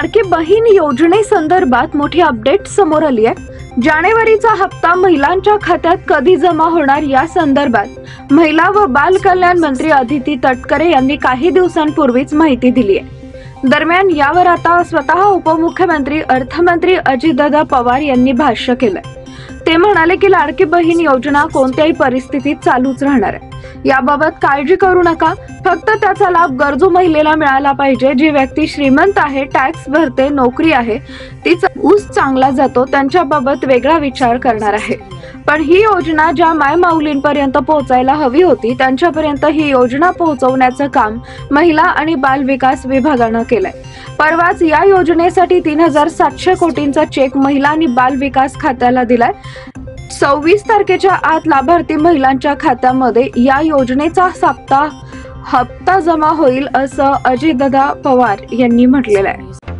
लाडकी बहीण योजनेसंदर्भात मोठी अपडेट समोर आली आहे। जानेवारीचा हप्ता महिलांच्या खात्यात कधी जमा होणार या संदर्भात महिला व बाल कल्याण मंत्री अदिती तटकरे यांनी काही दिवसांपूर्वीच माहिती दिली आहे। दरम्यान यावर आता स्वतः उपमुख्यमंत्री अर्थमंत्री अजितदादा पवार यांनी भाष्य केलंय। ते म्हणाले की लाडकी बहीण योजना कोणत्याही परिस्थितीत चालूच राहणार आहे। याबाबत काळजी करू नका, फक्त त्याचा लाभ गरजू महिलेला मिळाला पाहिजे। जी व्यक्ती श्रीमंत आहे, टॅक्स भरते, नोकरी आहे, तिचा ऊस चांगला जातो, त्यांच्याबाबत वेगळा विचार करणार आहे। पण ही योजना ज्या मायमाऊलींपर्यंत पोहोचायला हवी होती त्यांच्यापर्यंत ही योजना पोहोचवण्याचं काम महिला आणि बाल विकास विभागानं केलंय। परवाच या योजनेसाठी 3700 कोटींचा चेक महिला आणि बाल विकास खात्याला दिलाय। 26 तारखेच्या आत लाभार्थी महिलांच्या खात्यामध्ये या योजनेचा हप्ता जमा होईल असं अजितदादा पवार यांनी म्हटलेलं आहे।